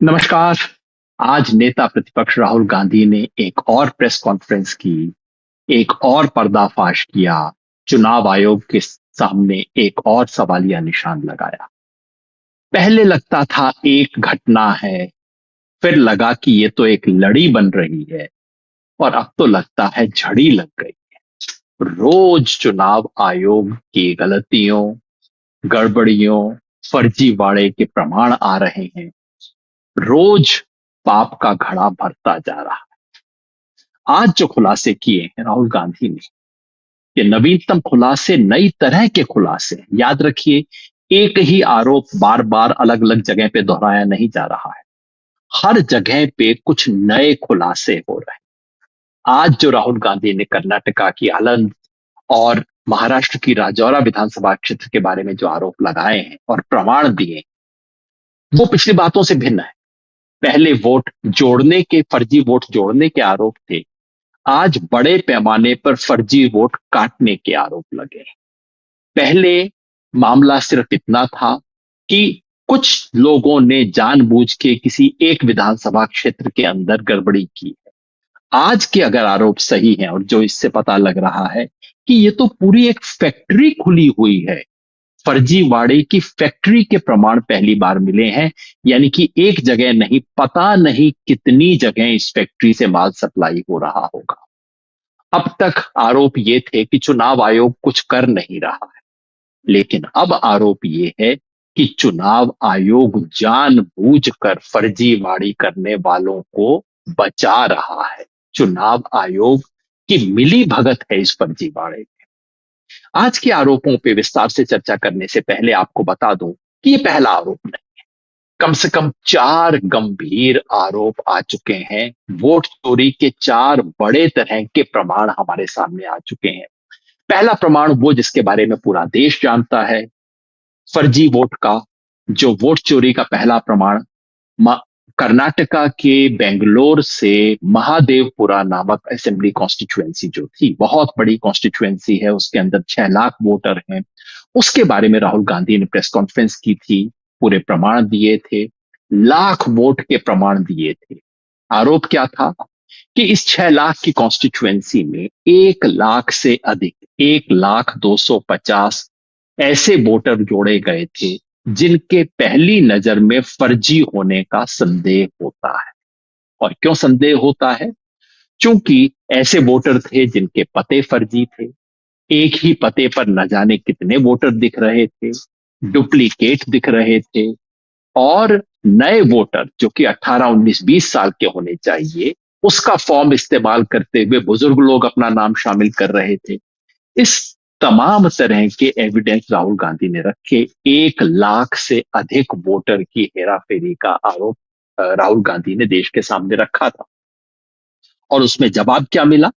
नमस्कार। आज नेता प्रतिपक्ष राहुल गांधी ने एक और प्रेस कॉन्फ्रेंस की, एक और पर्दाफाश किया, चुनाव आयोग के सामने एक और सवालिया निशान लगाया। पहले लगता था एक घटना है, फिर लगा कि ये तो एक लड़ी बन रही है, और अब तो लगता है झड़ी लग गई। रोज चुनाव आयोग की गलतियों, गड़बड़ियों, फर्जीवाड़े के प्रमाण आ रहे हैं। रोज पाप का घड़ा भरता जा रहा। आज जो खुलासे किए हैं राहुल गांधी ने, ये नवीनतम खुलासे, नई तरह के खुलासे हैं। याद रखिए, एक ही आरोप बार बार अलग अलग जगह पे दोहराया नहीं जा रहा है। हर जगह पे कुछ नए खुलासे हो रहे हैं। आज जो राहुल गांधी ने कर्नाटका की आलंद और महाराष्ट्र की राजौरा विधानसभा क्षेत्र के बारे में जो आरोप लगाए हैं और प्रमाण दिए, वो पिछली बातों से भिन्न है। पहले वोट जोड़ने के, फर्जी वोट जोड़ने के आरोप थे। आज बड़े पैमाने पर फर्जी वोट काटने के आरोप लगे। पहले मामला सिर्फ इतना था कि कुछ लोगों ने जानबूझ के किसी एक विधानसभा क्षेत्र के अंदर गड़बड़ी की। आज के अगर आरोप सही हैं, और जो इससे पता लग रहा है कि ये तो पूरी एक फैक्ट्री खुली हुई है, फर्जीवाड़े की फैक्ट्री के प्रमाण पहली बार मिले हैं। यानी कि एक जगह नहीं, पता नहीं कितनी जगह इस फैक्ट्री से माल सप्लाई हो रहा होगा। अब तक आरोप ये थे कि चुनाव आयोग कुछ कर नहीं रहा है, लेकिन अब आरोप ये है कि चुनाव आयोग जानबूझकर फर्जीवाड़ी करने वालों को बचा रहा है। चुनाव आयोग की मिली भगत है इस फर्जीवाड़े में। आज के आरोपों पे विस्तार से चर्चा करने से पहले आपको बता दूं कि ये पहला आरोप नहीं। कम से कम 4 गंभीर आरोप आ चुके हैं। वोट चोरी के 4 बड़े तरह के प्रमाण हमारे सामने आ चुके हैं। पहला प्रमाण, वो जिसके बारे में पूरा देश जानता है, फर्जी वोट का, जो वोट चोरी का पहला प्रमाण कर्नाटका के बेंगलोर से महादेवपुरा नामक असेंबली कॉन्स्टिट्यूएंसी जो थी, बहुत बड़ी कॉन्स्टिट्यूएंसी है, उसके अंदर 6 लाख वोटर हैं। उसके बारे में राहुल गांधी ने प्रेस कॉन्फ्रेंस की थी, पूरे प्रमाण दिए थे, लाख वोट के प्रमाण दिए थे। आरोप क्या था कि इस 6 लाख की कॉन्स्टिट्यूएंसी में 1 लाख से अधिक, 1,250,000 ऐसे वोटर जोड़े गए थे जिनके पहली नजर में फर्जी होने का संदेह होता है। और क्यों संदेह होता है? क्योंकि ऐसे वोटर थे जिनके पते फर्जी थे, एक ही पते पर न जाने कितने वोटर दिख रहे थे, डुप्लीकेट दिख रहे थे, और नए वोटर जो कि 18, 19, 20 साल के होने चाहिए, उसका फॉर्म इस्तेमाल करते हुए बुजुर्ग लोग अपना नाम शामिल कर रहे थे। इस तमाम तरह के एविडेंस राहुल गांधी ने रखे। 1 लाख से अधिक वोटर की हेराफेरी का आरोप राहुल गांधी ने देश के सामने रखा था। और उसमें जवाब क्या मिला?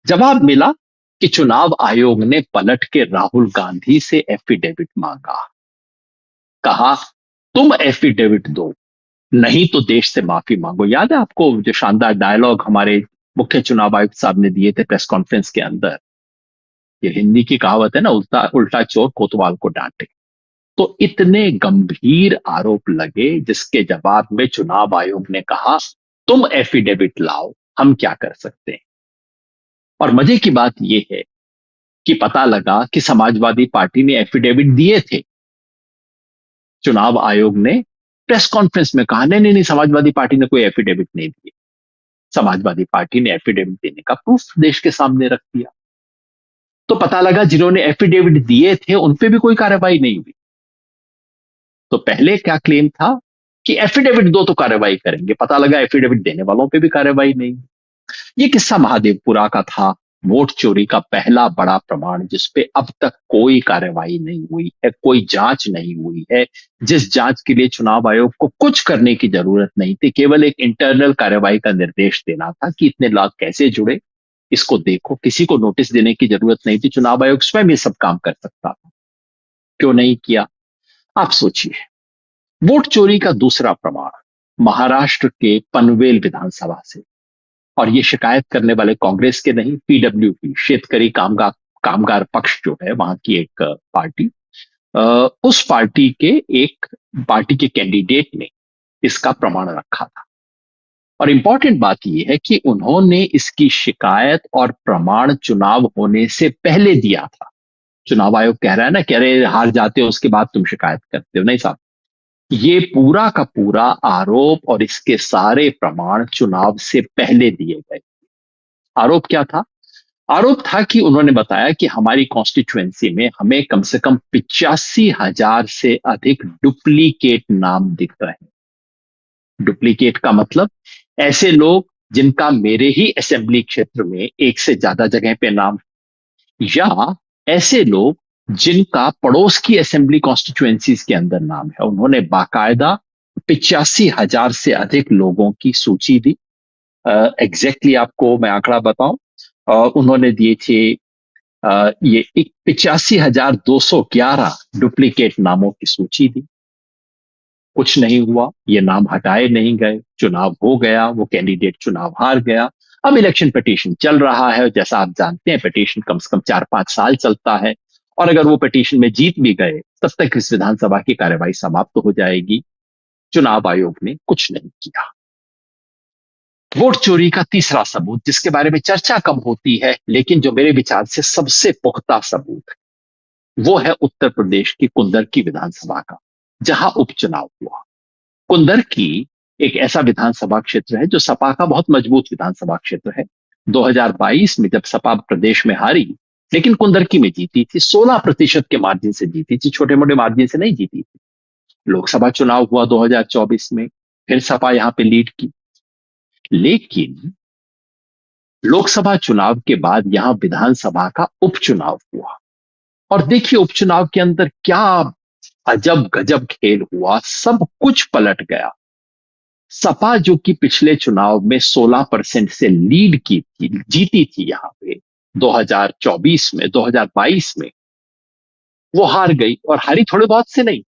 जवाब मिला कि चुनाव आयोग ने पलट के राहुल गांधी से एफिडेविट मांगा। कहा, तुम एफिडेविट दो, नहीं तो देश से माफी मांगो। याद है आपको जो शानदार डायलॉग हमारे मुख्य चुनाव आयुक्त साहब ने दिए थे प्रेस कॉन्फ्रेंस के अंदर? ये हिंदी की कहावत है ना, उल्टा उल्टा चोर कोतवाल को डांटे। तो इतने गंभीर आरोप लगे, जिसके जवाब में चुनाव आयोग ने कहा, तुम एफिडेविट लाओ, हम क्या कर सकते हैं। और मजे की बात यह है कि पता लगा कि समाजवादी पार्टी ने एफिडेविट दिए थे। चुनाव आयोग ने प्रेस कॉन्फ्रेंस में कहा, नहीं नहीं नहीं, समाजवादी पार्टी ने कोई एफिडेविट नहीं दिए। समाजवादी पार्टी ने एफिडेविट देने का प्रूफ देश के सामने रख दिया। तो पता लगा जिन्होंने एफिडेविट दिए थे उन पे भी कोई कार्रवाई नहीं हुई। तो पहले क्या क्लेम था कि एफिडेविट दो तो कार्रवाई करेंगे, पता लगा एफिडेविट देने वालों पे भी कार्रवाई नहीं। ये किस्सा महादेवपुरा का था, वोट चोरी का पहला बड़ा प्रमाण जिसपे अब तक कोई कार्रवाई नहीं हुई है, कोई जांच नहीं हुई है, जिस जांच के लिए चुनाव आयोग को कुछ करने की जरूरत नहीं थी, केवल एक इंटरनल कार्रवाई का निर्देश देना था कि इतने लाख कैसे जुड़े, इसको देखो। किसी को नोटिस देने की जरूरत नहीं थी, चुनाव आयोग स्वयं ये सब काम कर सकता था। क्यों नहीं किया? आप सोचिए। वोट चोरी का दूसरा प्रमाण महाराष्ट्र के पनवेल विधानसभा से, और ये शिकायत करने वाले कांग्रेस के नहीं, पीडब्ल्यूपी, शेतकरी कामगार कामगार पक्ष जो है वहां की एक पार्टी, उस पार्टी के एक पार्टी के कैंडिडेट ने इसका प्रमाण रखा था। और इंपॉर्टेंट बात यह है कि उन्होंने इसकी शिकायत और प्रमाण चुनाव होने से पहले दिया था। चुनाव आयोग कह रहा है ना, कह रहे हार जाते हो उसके बाद तुम शिकायत करते हो, नहीं साहब, ये पूरा का पूरा आरोप और इसके सारे प्रमाण चुनाव से पहले दिए गए। आरोप क्या था? आरोप था कि उन्होंने बताया कि हमारी कॉन्स्टिट्युएंसी में हमें कम से कम 85,000 से अधिक डुप्लीकेट नाम दिख रहे हैं। डुप्लीकेट का मतलब ऐसे लोग जिनका मेरे ही असेंबली क्षेत्र में एक से ज्यादा जगह पे नाम, या ऐसे लोग जिनका पड़ोस की असेंबली कॉन्स्टिट्युएंसीज के अंदर नाम है। उन्होंने बाकायदा 85,000 से अधिक लोगों की सूची दी। एग्जैक्टली आपको मैं आंकड़ा बताऊं, उन्होंने दिए थे ये 85,211 डुप्लीकेट नामों की सूची दी। कुछ नहीं हुआ, ये नाम हटाए नहीं गए, चुनाव हो गया, वो कैंडिडेट चुनाव हार गया। अब इलेक्शन पिटीशन चल रहा है, जैसा आप जानते हैं पिटीशन कम से कम 4-5 साल चलता है, और अगर वो पिटीशन में जीत भी गए तब तक इस विधानसभा की कार्यवाही समाप्त तो हो जाएगी। चुनाव आयोग ने कुछ नहीं किया। वोट चोरी का तीसरा सबूत, जिसके बारे में चर्चा कम होती है लेकिन जो मेरे विचार से सबसे पुख्ता सबूत है, वो है उत्तर प्रदेश की कुंदरकी विधानसभा का, जहां उपचुनाव हुआ। कुंदरकी एक ऐसा विधानसभा क्षेत्र है जो सपा का बहुत मजबूत विधानसभा क्षेत्र है। 2022 में जब सपा प्रदेश में हारी, लेकिन कुंदरकी में जीती थी, 16% के मार्जिन से जीती थी, छोटे मोटे मार्जिन से नहीं जीती थी। लोकसभा चुनाव हुआ 2024 में, फिर सपा यहां पे लीड की। लेकिन लोकसभा चुनाव के बाद यहां विधानसभा का उपचुनाव हुआ, और देखिए उपचुनाव के अंदर क्या अजब गजब खेल हुआ, सब कुछ पलट गया। सपा जो कि पिछले चुनाव में 16% से लीड की थी, जीती थी यहां पे 2024 में, 2022 में, वो हार गई, और हारी थोड़े बहुत से नहीं,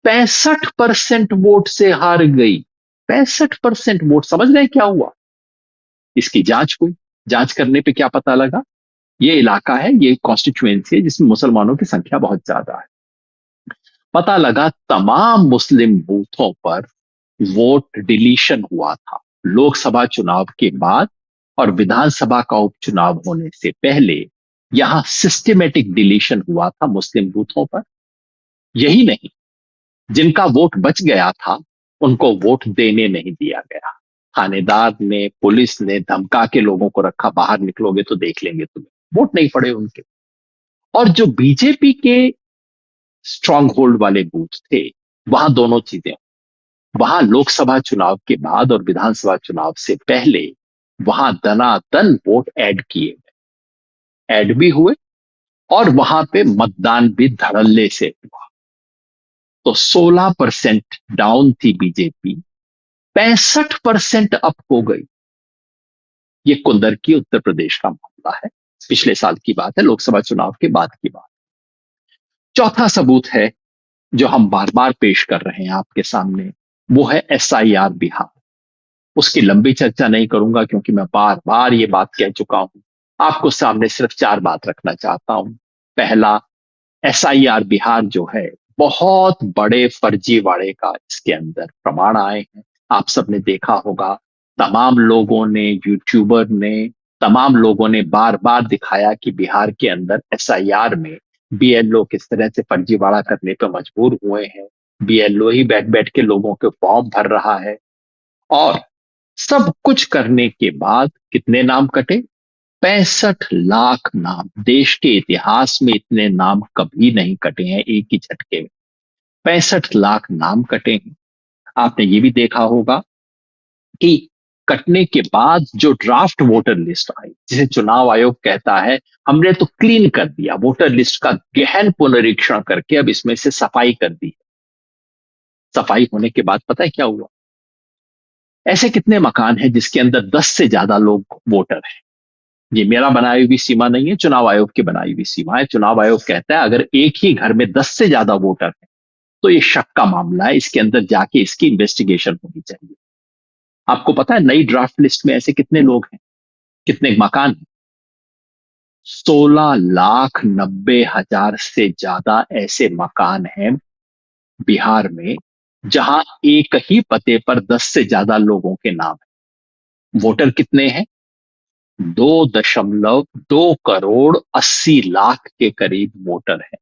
65% वोट से हार गई। 65% वोट, समझ रहे हैं क्या हुआ? इसकी जांच हुई। जांच करने पे क्या पता लगा? ये इलाका है, ये कॉन्स्टिट्यूएंसी है जिसमें मुसलमानों की संख्या बहुत ज्यादा है। पता लगा तमाम मुस्लिम बूथों पर वोट डिलीशन हुआ था। लोकसभा चुनाव के बाद और विधानसभा का उपचुनाव होने से पहले यहां सिस्टमेटिक डिलीशन हुआ था मुस्लिम बूथों पर। यही नहीं, जिनका वोट बच गया था उनको वोट देने नहीं दिया गया। थानेदार ने, पुलिस ने धमका के लोगों को रखा, बाहर निकलोगे तो देख लेंगे तुम्हें, वोट नहीं पड़े उनके। और जो बीजेपी के स्ट्रांग होल्ड वाले बूथ थे, वहां दोनों चीजें, वहां लोकसभा चुनाव के बाद और विधानसभा चुनाव से पहले वहां दनादन वोट ऐड किए गए, ऐड भी हुए, और वहां पे मतदान भी धड़ल्ले से हुआ। तो 16% डाउन थी बीजेपी, 65% अप हो गई। ये कुंदरकी उत्तर प्रदेश का मामला है, पिछले साल की बात है, लोकसभा चुनाव के बाद की बात। चौथा सबूत है जो हम बार बार पेश कर रहे हैं आपके सामने, वो है SIR बिहार। उसकी लंबी चर्चा नहीं करूंगा क्योंकि मैं बार बार ये बात कह चुका हूं। आपको सामने सिर्फ 4 बात रखना चाहता हूं। पहला, SIR बिहार जो है, बहुत बड़े फर्जीवाड़े का इसके अंदर प्रमाण आए हैं। आप सबने देखा होगा, तमाम लोगों ने, यूट्यूबर ने, तमाम लोगों ने बार बार दिखाया कि बिहार के अंदर SIR में BLO किस तरह से फर्जीवाड़ा करने पर मजबूर हुए हैं। BLO ही बैठ बैठ के लोगों के फॉर्म भर रहा है, और सब कुछ करने के बाद कितने नाम कटे? 65 लाख नाम। देश के इतिहास में इतने नाम कभी नहीं कटे हैं एक ही झटके में। 65 लाख नाम कटे हैं। आपने ये भी देखा होगा कि कटने के बाद जो ड्राफ्ट वोटर लिस्ट आई, जिसे चुनाव आयोग कहता है हमने तो क्लीन कर दिया, वोटर लिस्ट का गहन पुनरीक्षण करके अब इसमें से सफाई कर दी। सफाई होने के बाद पता है क्या हुआ? ऐसे कितने मकान हैं जिसके अंदर 10 से ज्यादा लोग वोटर हैं? ये मेरा बनाई हुई सीमा नहीं है, चुनाव आयोग की बनाई हुई सीमा है। चुनाव आयोग कहता है अगर एक ही घर में 10 से ज्यादा वोटर है तो ये शक का मामला है, इसके अंदर जाके इसकी इन्वेस्टिगेशन होनी चाहिए। आपको पता है नई ड्राफ्ट लिस्ट में ऐसे कितने लोग हैं, कितने मकान हैं? 16,90,000 से ज्यादा ऐसे मकान हैं बिहार में, जहां एक ही पते पर 10 से ज्यादा लोगों के नाम है। वोटर कितने हैं? 2.2 करोड़ 80 लाख के करीब वोटर है।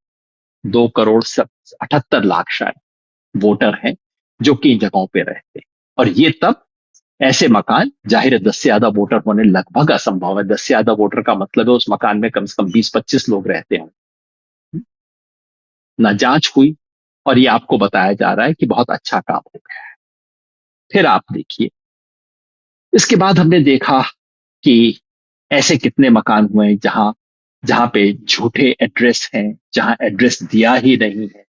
2 करोड़ 78 लाख शायद वोटर हैं जो कि इन जगहों पे रहते हैं। और ये तब ऐसे मकान, जाहिर है 10 से ज्यादा वोटर होने लगभग असंभव है। 10 से ज्यादा वोटर का मतलब है उस मकान में कम से कम 20-25 लोग रहते हैं। ना जांच हुई, और ये आपको बताया जा रहा है कि बहुत अच्छा काम हो गया। फिर आप देखिए, इसके बाद हमने देखा कि ऐसे कितने मकान हुए हैं जहां जहां पे झूठे एड्रेस हैं, जहां एड्रेस दिया ही नहीं है।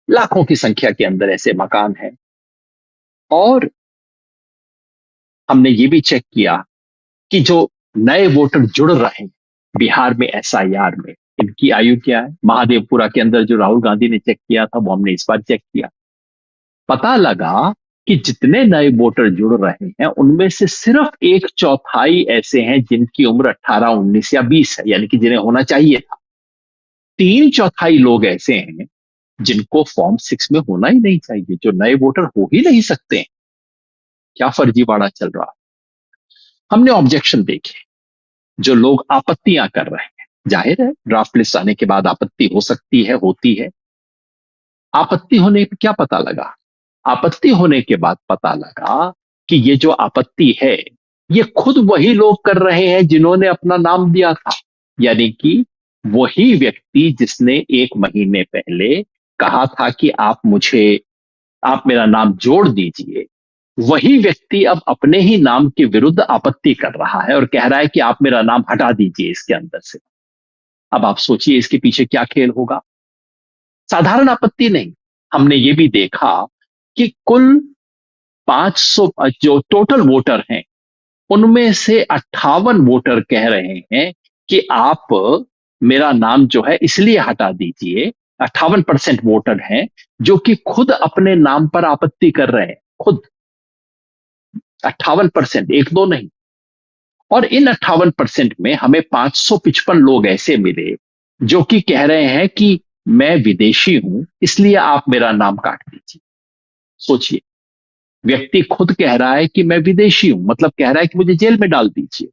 लाखों की संख्या के अंदर ऐसे मकान हैं। और हमने ये भी चेक किया कि जो नए वोटर जुड़ रहे हैं बिहार में एसआईआर में, इनकी आयु क्या है? महादेवपुरा के अंदर जो राहुल गांधी ने चेक किया था वो हमने इस बार चेक किया। पता लगा कि जितने नए वोटर जुड़ रहे हैं उनमें से सिर्फ एक चौथाई ऐसे हैं जिनकी उम्र 18, 19 या 20 है, यानी कि जिन्हें होना चाहिए था। 3 चौथाई लोग ऐसे हैं जिनको फॉर्म 6 में होना ही नहीं चाहिए, जो नए वोटर हो ही नहीं सकते हैं। क्या फर्जीवाड़ा चल रहा है। हमने ऑब्जेक्शन देखे, जो लोग आपत्तियां कर रहे हैं। जाहिर है ड्राफ्ट लिस्ट आने के बाद आपत्ति हो सकती है, होती है। आपत्ति होने पर क्या पता लगा? आपत्ति होने के बाद पता लगा कि ये जो आपत्ति है ये खुद वही लोग कर रहे हैं जिन्होंने अपना नाम दिया था। यानी कि वही व्यक्ति जिसने 1 महीने पहले कहा था कि आप मेरा नाम जोड़ दीजिए, वही व्यक्ति अब अपने ही नाम के विरुद्ध आपत्ति कर रहा है और कह रहा है कि आप मेरा नाम हटा दीजिए इसके अंदर से। अब आप सोचिए इसके पीछे क्या खेल होगा। साधारण आपत्ति नहीं, हमने ये भी देखा कि कुल 500 जो टोटल वोटर हैं उनमें से 58 वोटर कह रहे हैं कि आप मेरा नाम जो है इसलिए हटा दीजिए। 58% वोटर हैं जो कि खुद अपने नाम पर आपत्ति कर रहे हैं, खुद 58%, एक दो नहीं। और इन 58% में हमें 555 लोग ऐसे मिले जो कि कह रहे हैं कि मैं विदेशी हूं इसलिए आप मेरा नाम काट दीजिए। सोचिए, व्यक्ति खुद कह रहा है कि मैं विदेशी हूं, मतलब कह रहा है कि मुझे जेल में डाल दीजिए।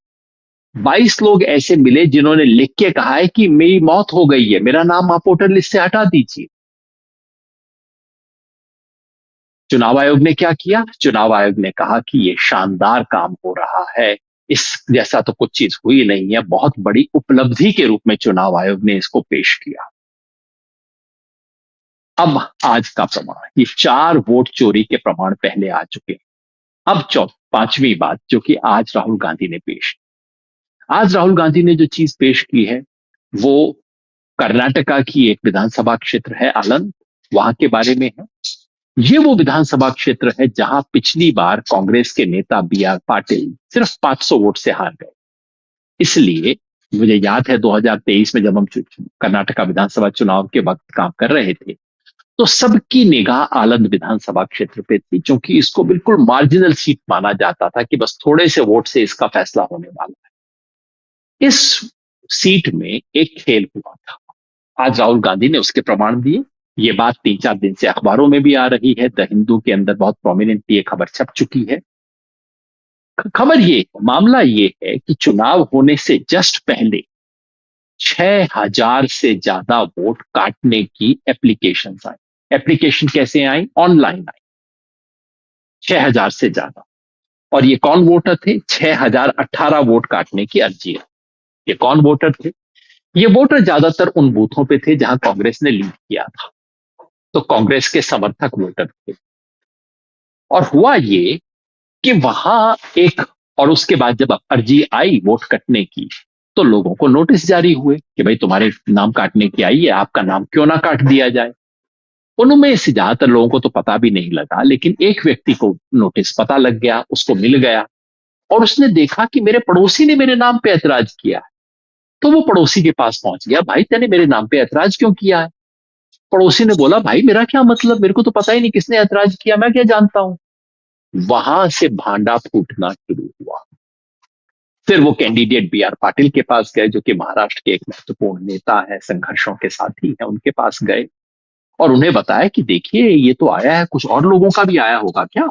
22 लोग ऐसे मिले जिन्होंने लिख के कहा है कि मेरी मौत हो गई है, मेरा नाम आप वोटर लिस्ट से हटा दीजिए। चुनाव आयोग ने क्या किया? चुनाव आयोग ने कहा कि ये शानदार काम हो रहा है, इस जैसा तो कुछ चीज हुई नहीं है। बहुत बड़ी उपलब्धि के रूप में चुनाव आयोग ने इसको पेश किया। अब आज का प्रमाण, ये 4 वोट चोरी के प्रमाण पहले आ चुके हैं। अब पांचवी बात जो कि आज राहुल गांधी ने पेश की। आज राहुल गांधी ने जो चीज पेश की है वो कर्नाटका की एक विधानसभा क्षेत्र है आलंद, वहां के बारे में है। ये वो विधानसभा क्षेत्र है जहां पिछली बार कांग्रेस के नेता बी आर पाटिल सिर्फ 500 वोट से हार गए। इसलिए मुझे याद है 2023 में जब हम कर्नाटका विधानसभा चुनाव के वक्त काम कर रहे थे तो सबकी निगाह आलंद विधानसभा क्षेत्र पे थी, क्योंकि इसको बिल्कुल मार्जिनल सीट माना जाता था कि बस थोड़े से वोट से इसका फैसला होने वाला है। इस सीट में एक खेल हुआ था, आज राहुल गांधी ने उसके प्रमाण दिए। ये बात 3-4 दिन से अखबारों में भी आ रही है, द हिंदू के अंदर बहुत प्रोमिनेंटली ये खबर छप चुकी है। खबर ये, मामला ये है कि चुनाव होने से जस्ट पहले 6,000 से ज्यादा वोट काटने की एप्लीकेशन आई। एप्लीकेशन कैसे आई? ऑनलाइन आई, 6,000 से ज्यादा। और ये कौन वोटर थे? 6,018 वोट काटने की अर्जी है। ये कौन वोटर थे? ये वोटर ज्यादातर उन बूथों पे थे जहां कांग्रेस ने लीड किया था, तो कांग्रेस के समर्थक वोटर थे। और हुआ ये कि वहां एक, और उसके बाद जब अर्जी आई वोट कटने की तो लोगों को नोटिस जारी हुए कि भाई तुम्हारे नाम काटने की आई है, आपका नाम क्यों ना काट दिया जाए। उनमें से ज्यादातर लोगों को तो पता भी नहीं लगा, लेकिन एक व्यक्ति को नोटिस पता लग गया, उसको मिल गया और उसने देखा कि मेरे पड़ोसी ने मेरे नाम पे ऐतराज किया है। तो वो पड़ोसी के पास पहुंच गया, भाई तेने मेरे नाम पे ऐतराज क्यों किया है? पड़ोसी ने बोला, भाई मेरा क्या मतलब, मेरे को तो पता ही नहीं किसने ऐतराज किया, मैं क्या जानता हूं। वहां से भांडा फूटना शुरू हुआ। फिर वो कैंडिडेट बी आर पाटिल के पास गए, जो कि महाराष्ट्र के एक महत्वपूर्ण नेता है, संघर्षों के साथी है, उनके पास गए और उन्हें बताया कि देखिए ये तो आया है, कुछ और लोगों का भी आया होगा क्या।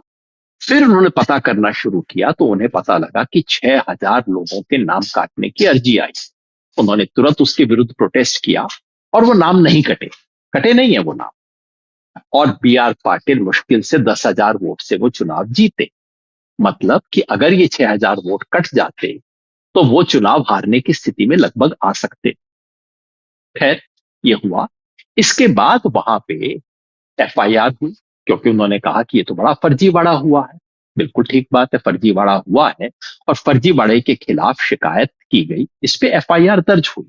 फिर उन्होंने पता करना शुरू किया तो उन्हें पता लगा कि 6,000 लोगों के नाम काटने की अर्जी आई। उन्होंने तुरंत उसके विरुद्ध प्रोटेस्ट किया और वो नाम नहीं कटे, कटे नहीं है वो नाम। और B.R. पाटिल मुश्किल से 10,000 वोट से वो चुनाव जीते। मतलब कि अगर ये 6,000 वोट कट जाते तो वो चुनाव हारने की स्थिति में लगभग आ सकते। खैर, ये हुआ। इसके बाद वहां पे FIR हुई, क्योंकि उन्होंने कहा कि ये तो बड़ा फर्जीवाड़ा हुआ है। बिल्कुल ठीक बात है, फर्जीवाड़ा हुआ है और फर्जीवाड़े के खिलाफ शिकायत की गई, इस पे FIR दर्ज हुई।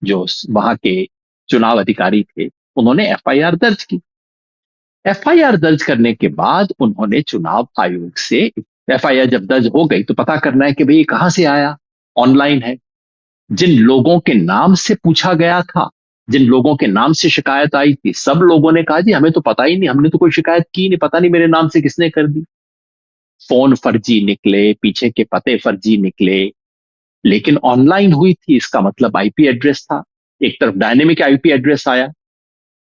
जो वहां के चुनाव अधिकारी थे उन्होंने FIR दर्ज की। FIR दर्ज करने के बाद उन्होंने चुनाव आयोग से, FIR जब दर्ज हो गई तो पता करना है कि भाई ये कहां से आया। ऑनलाइन है। जिन लोगों के नाम से पूछा गया था, जिन लोगों के नाम से शिकायत आई थी, सब लोगों ने कहा जी हमें तो पता ही नहीं, हमने तो कोई शिकायत की नहीं, पता नहीं मेरे नाम से किसने कर दी। फोन फर्जी निकले, पीछे के पते फर्जी निकले, लेकिन ऑनलाइन हुई थी, इसका मतलब IP एड्रेस था। एक तरफ डायनेमिक IP एड्रेस आया।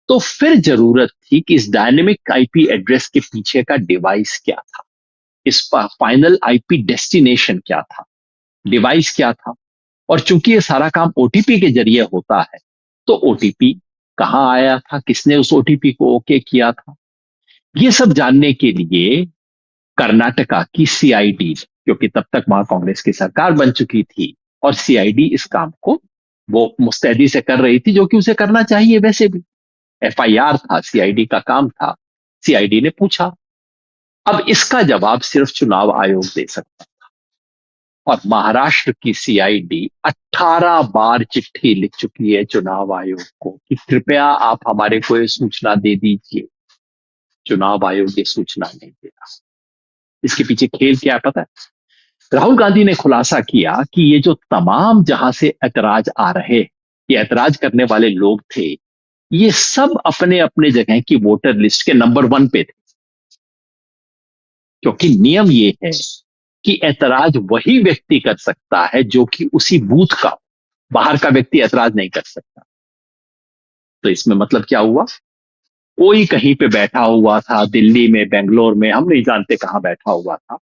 तो फिर जरूरत थी कि इस डायनेमिक IP एड्रेस के पीछे का डिवाइस क्या था, इसका फाइनल IP डेस्टिनेशन क्या था, डिवाइस क्या था। और चूंकि ये सारा काम OTP के जरिए होता है, तो OTP कहां आया था, किसने उस OTP को ओके किया था, ये सब जानने के लिए कर्नाटका की CID, क्योंकि तब तक वहां कांग्रेस की सरकार बन चुकी थी और CID इस काम को वो मुस्तैदी से कर रही थी, जो कि उसे करना चाहिए वैसे भी। FIR था, CID का काम था। CID ने पूछा। अब इसका जवाब सिर्फ चुनाव आयोग दे सकता। और महाराष्ट्र की CID 18 बार चिट्ठी लिख चुकी है चुनाव आयोग को कि कृपया आप हमारे को ये सूचना दे दीजिए। चुनाव आयोग ये सूचना नहीं दे रहा। इसके पीछे खेल क्या है पता है? राहुल गांधी ने खुलासा किया कि ये जो तमाम जहां से ऐतराज आ रहे, ये ऐतराज करने वाले लोग थे, ये सब अपने अपने जगह की वोटर लिस्ट के नंबर 1 पे थे। क्योंकि नियम ये है कि ऐतराज वही व्यक्ति कर सकता है जो कि उसी बूथ का, बाहर का व्यक्ति ऐतराज नहीं कर सकता। तो इसमें मतलब क्या हुआ? कोई कहीं पे बैठा हुआ था, दिल्ली में, बेंगलोर में, हम नहीं जानते कहां बैठा हुआ था,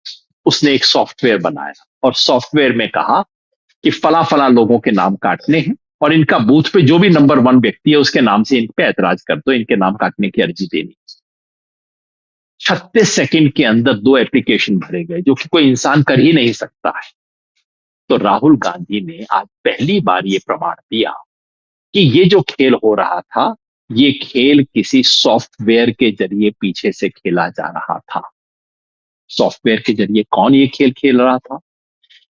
उसने एक सॉफ्टवेयर बनाया और सॉफ्टवेयर में कहा कि फला फला लोगों के नाम काटने हैं और इनका बूथ पे जो भी नंबर 1 व्यक्ति है उसके नाम से इन पे ऐतराज कर दो, इनके नाम काटने की अर्जी देनी। 36 सेकंड के अंदर 2 एप्लीकेशन भरे गए, जो कि कोई इंसान कर ही नहीं सकता है। तो राहुल गांधी ने आज पहली बार यह प्रमाण दिया कि ये जो खेल हो रहा था, ये खेल किसी सॉफ्टवेयर के जरिए पीछे से खेला जा रहा था। सॉफ्टवेयर के जरिए कौन ये खेल खेल रहा था,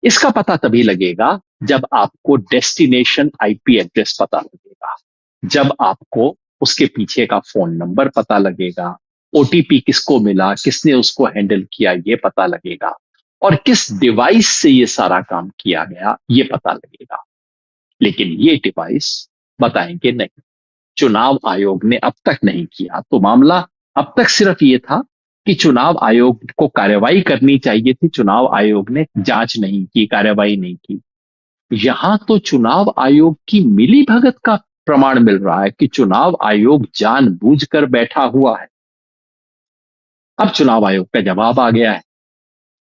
इसका पता तभी लगेगा जब आपको डेस्टिनेशन IP एड्रेस पता लगेगा, जब आपको उसके पीछे का फोन नंबर पता लगेगा, OTP किसको मिला, किसने उसको हैंडल किया, ये पता लगेगा, और किस डिवाइस से ये सारा काम किया गया ये पता लगेगा। लेकिन ये डिवाइस बताएंगे नहीं। चुनाव आयोग ने अब तक नहीं किया। तो मामला अब तक सिर्फ ये था कि चुनाव आयोग को कार्रवाई करनी चाहिए थी, चुनाव आयोग ने जांच नहीं की, कार्रवाई नहीं की। यहां तो चुनाव आयोग की मिली भगत का प्रमाण मिल रहा है कि चुनाव आयोग जानबूझकर बैठा हुआ है। अब चुनाव आयोग का जवाब आ गया है,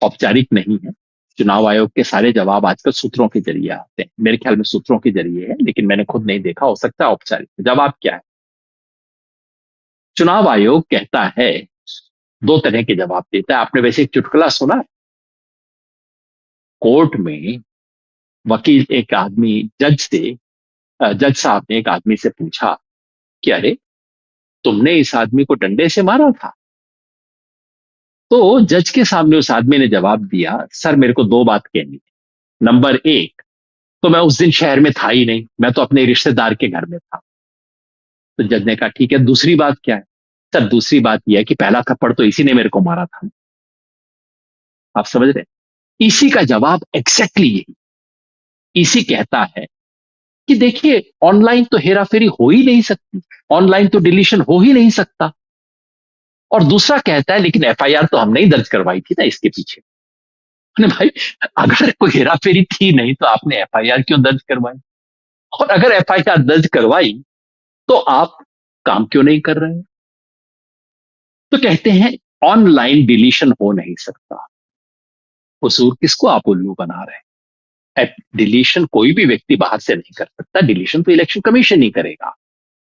औपचारिक नहीं है। चुनाव आयोग के सारे जवाब आजकल सूत्रों के जरिए आते हैं, मेरे ख्याल में सूत्रों के जरिए है, लेकिन मैंने खुद नहीं देखा, हो सकता है औपचारिक। जवाब क्या है? चुनाव आयोग कहता है, 2 तरह के जवाब देता है। आपने वैसे एक चुटकुला सुना? कोर्ट में वकील एक आदमी जज साहब ने एक आदमी से पूछा कि अरे तुमने इस आदमी को डंडे से मारा था? तो जज के सामने उस आदमी ने जवाब दिया, सर मेरे को 2 बात कहनी है। नंबर 1, तो मैं उस दिन शहर में था ही नहीं, मैं तो अपने रिश्तेदार के घर में था। तो जज ने कहा ठीक है, दूसरी बात क्या है? सर दूसरी बात यह है कि पहला थप्पड़ तो इसी ने मेरे को मारा था। आप समझ रहे? इसी का जवाब एग्जैक्टली यही। इसी कहता है कि देखिए ऑनलाइन तो हेराफेरी हो ही नहीं सकती, ऑनलाइन तो डिलीशन हो ही नहीं सकता। और दूसरा कहता है लेकिन FIR तो हमने ही दर्ज करवाई थी ना इसके पीछे। अरे भाई, अगर कोई हेराफेरी थी नहीं तो आपने FIR क्यों दर्ज करवाई? और अगर FIR दर्ज करवाई तो आप काम क्यों नहीं कर रहे हैं? तो कहते हैं ऑनलाइन डिलीशन हो नहीं सकता। हुजूर, किसको आप उल्लू बना रहे हैं? डिलीशन कोई भी व्यक्ति बाहर से नहीं कर सकता, डिलीशन तो इलेक्शन कमीशन ही करेगा।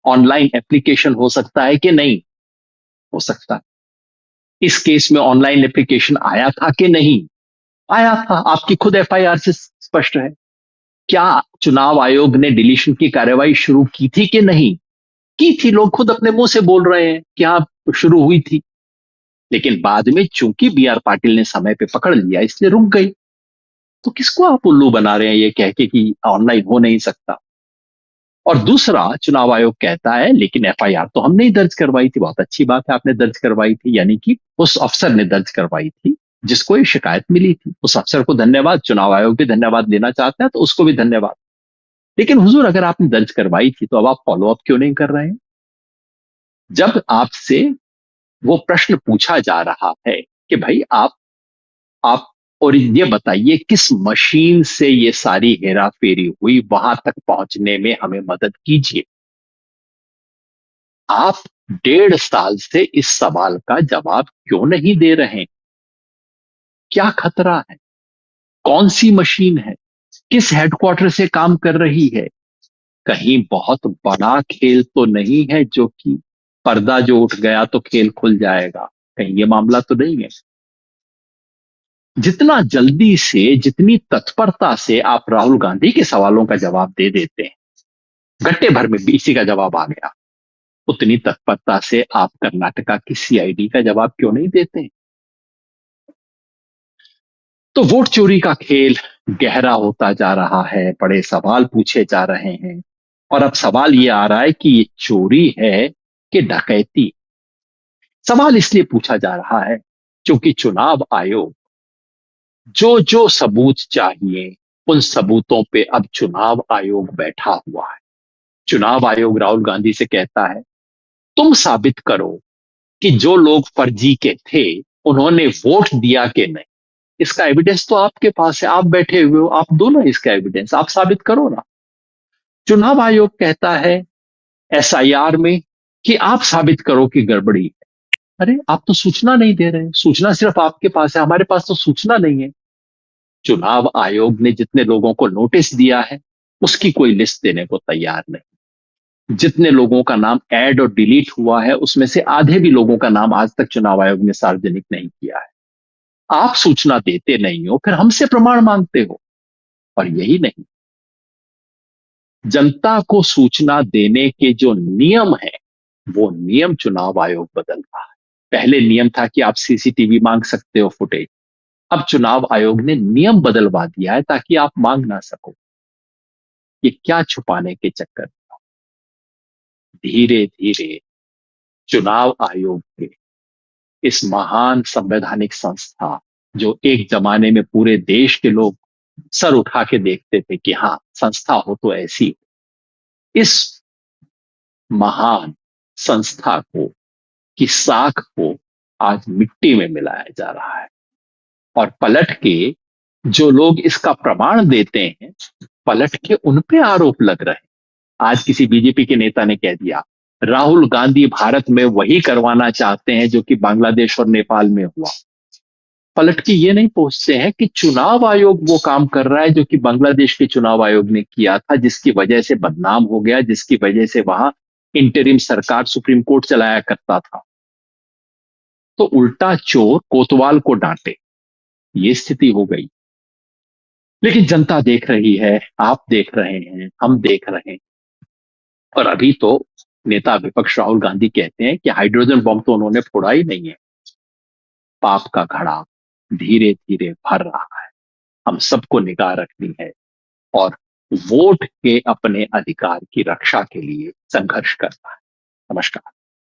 ऑनलाइन एप्लीकेशन हो सकता है कि नहीं? हो सकता है। इस केस में ऑनलाइन एप्लीकेशन आया था कि नहीं? आया था, आपकी खुद एफआईआर से स्पष्ट है। क्या चुनाव आयोग ने डिलीशन की कार्रवाई शुरू की थी कि नहीं? की थी, लोग खुद अपने मुंह से बोल रहे हैं कि हाँ, शुरू हुई थी। लेकिन बाद में चूंकि बी आर पाटिल ने समय पे पकड़ लिया, इसलिए रुक गई। तो किसको आप उल्लू बना रहे हैं ये कह के कि ऑनलाइन हो नहीं सकता? और दूसरा, चुनाव आयोग कहता है लेकिन एफआईआर तो हमने ही दर्ज करवाई थी। बहुत अच्छी बात है, आपने दर्ज करवाई थी, यानी कि उस अफसर ने दर्ज करवाई थी जिसको ये शिकायत मिली थी। उस अफसर को धन्यवाद, चुनाव आयोग भी धन्यवाद देना चाहता है तो उसको भी धन्यवाद। लेकिन हुजूर, अगर आपने दर्ज करवाई थी तो अब आप फॉलो अप क्यों नहीं कर रहे हैं? जब आपसे वो प्रश्न पूछा जा रहा है कि भाई आप और ये बताइए किस मशीन से ये सारी हेरा फेरी हुई, वहां तक पहुंचने में हमें मदद कीजिए। आप 1.5 साल से इस सवाल का जवाब क्यों नहीं दे रहे हैं? क्या खतरा है? कौन सी मशीन है? किस हेडक्वार्टर से काम कर रही है? कहीं बहुत बड़ा खेल तो नहीं है जो कि पर्दा जो उठ गया तो खेल खुल जाएगा? कहीं ये मामला तो नहीं है? जितना जल्दी से, जितनी तत्परता से आप राहुल गांधी के सवालों का जवाब दे देते हैं, घंटे भर में बीसी का जवाब आ गया, उतनी तत्परता से आप कर्नाटका की सीआईडी का जवाब क्यों नहीं देते हैं? तो वोट चोरी का खेल गहरा होता जा रहा है, बड़े सवाल पूछे जा रहे हैं। और अब सवाल ये आ रहा है कि ये चोरी है कि डकैती? सवाल इसलिए पूछा जा रहा है क्योंकि चुनाव आयोग जो जो सबूत चाहिए, उन सबूतों पे अब चुनाव आयोग बैठा हुआ है। चुनाव आयोग राहुल गांधी से कहता है, तुम साबित करो कि जो लोग फर्जी के थे उन्होंने वोट दिया कि नहीं। इसका एविडेंस तो आपके पास है, आप बैठे हुए हो, आप दो ना इसका एविडेंस, आप साबित करो ना। चुनाव आयोग कहता है एसआईआर में कि आप साबित करो कि गड़बड़ी है। अरे, आप तो सूचना नहीं दे रहे, सूचना सिर्फ आपके पास है, हमारे पास तो सूचना नहीं है। चुनाव आयोग ने जितने लोगों को नोटिस दिया है उसकी कोई लिस्ट देने को तैयार नहीं। जितने लोगों का नाम ऐड और डिलीट हुआ है उसमें से आधे भी लोगों का नाम आज तक चुनाव आयोग ने सार्वजनिक नहीं किया है। आप सूचना देते नहीं हो, फिर हमसे प्रमाण मांगते हो। और यही नहीं, जनता को सूचना देने के जो नियम है वो नियम चुनाव आयोग बदल रहा है। पहले नियम था कि आप सीसीटीवी मांग सकते हो फुटेज, अब चुनाव आयोग ने नियम बदलवा दिया है ताकि आप मांग ना सको। ये क्या छुपाने के चक्कर? धीरे धीरे चुनाव आयोग के इस महान संवैधानिक संस्था, जो एक जमाने में पूरे देश के लोग सर उठा के देखते थे कि हाँ, संस्था हो तो ऐसी, इस महान संस्था को, की साख को आज मिट्टी में मिलाया जा रहा है। और पलट के जो लोग इसका प्रमाण देते हैं, पलट के उन पे आरोप लग रहे हैं। आज किसी बीजेपी के नेता ने कह दिया राहुल गांधी भारत में वही करवाना चाहते हैं जो कि बांग्लादेश और नेपाल में हुआ। पलट के ये नहीं पूछते हैं कि चुनाव आयोग वो काम कर रहा है जो कि बांग्लादेश के चुनाव आयोग ने किया था, जिसकी वजह से बदनाम हो गया, जिसकी वजह से वहां इंटरिम सरकार सुप्रीम कोर्ट चलाया करता था। तो उल्टा चोर कोतवाल को डांटे, ये स्थिति हो गई। लेकिन जनता देख रही है, आप देख रहे हैं, हम देख रहे हैं। और अभी तो नेता विपक्ष राहुल गांधी कहते हैं कि हाइड्रोजन बम तो उन्होंने फोड़ा ही नहीं है। पाप का घड़ा धीरे धीरे भर रहा है, हम सबको निगाह रखनी है और वोट के अपने अधिकार की रक्षा के लिए संघर्ष करना है। नमस्कार।